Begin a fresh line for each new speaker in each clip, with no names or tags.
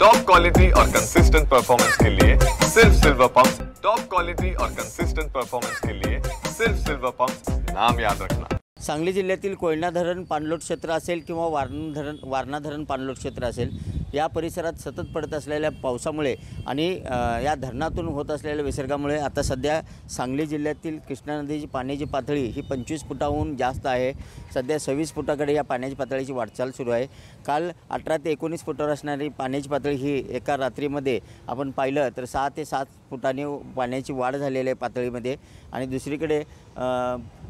Top quality और consistent performance के लिए सिर्फ सिल्वर पंप्स। टॉप क्वालिटी और कंसिस्टेंट परफॉर्मेंस के लिए सिर्फ सिल्वर पंप्स, नाम याद रखना।
सांगली जिल्ह्यातील कोयना धरण पाणलोट क्षेत्र असेल किंवा वारणा धरण पाणलोट क्षेत्र असेल, या परिसरात सतत पडत असलेल्या पावसामुळे आणि या धरणातून होत असलेल्या विसर्गामुळे आता सध्या सांगली जिल्ह्यातील कृष्णा नदीची पाण्याची पातळी ही 25 फुटाहून जास्त आहे। सध्या 26 फुटाकडे या पाण्याची पातळीची वाटचाल सुरू आहे। काल 18 ते 19 फुटावर असणारी पाण्याची पातळी ही एका रात्रीमध्ये आपण पाहिलं तर 6 ते 7 फुटांनी पाण्याची वाढ झालेली आहे पातळीमध्ये। आणि दुसरीकडे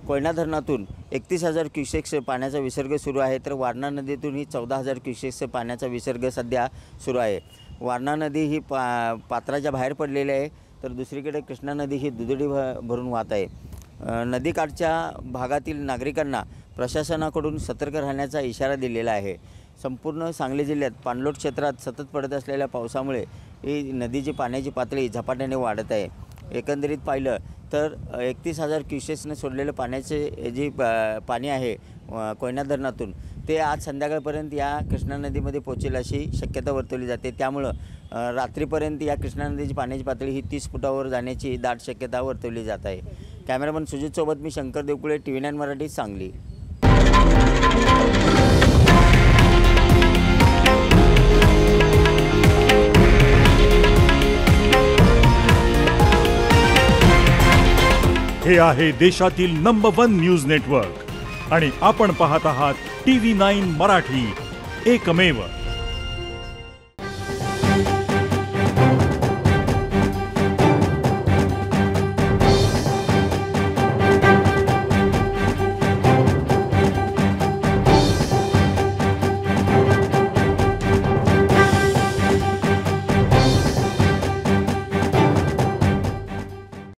कोयना धरणातून 31,000 क्युसेक्स पाण्याचा विसर्ग सुरू आहे, तर वारणा नदीतूनही 14,000 क्युसेक्स पाण्याचा विसर्ग सध्या सुरू आहे। वारणा नदी ही पात्राच्या बाहेर पडलेली आहे, तर दुसरीकडे कृष्णा नदी ही दुधडी भरून वाहत आहे। नदीकाठच्या भागातील नागरिकांना प्रशासनाकडून सतर्क राहण्याचा इशारा दिलेला आहे। संपूर्ण सांगली जिल्ह्यात पाणलोट क्षेत्रात सतत पडत असलेल्या पावसामुळे ही नदीची पाण्याची पातळी झपाट्याने वाढत आहे। एकंदरीत पाहिलं तर 31,000 क्युसेक्सने सोडलेलं पाण्याचे जे पाणी आहे कोयना धरणातून ते आज संध्याकाळपर्यंत या कृष्णा नदीमध्ये पोहोचेल अशी शक्यता वर्तवली जाते। त्यामुळं रात्रीपर्यंत या कृष्णा नदीची पाण्याची पातळी ही 30 फुटावर जाण्याची दाट शक्यता वर्तवली जात आहे। कॅमेरामन सुजितसोबत मी शंकर देवकुळे, TV9 मराठी, सांगली।
हे आहे देशातील नंबर 1 न्यूज नेटवर्क आणि आपण पाहत आहात TV9 मराठी, एकमेव।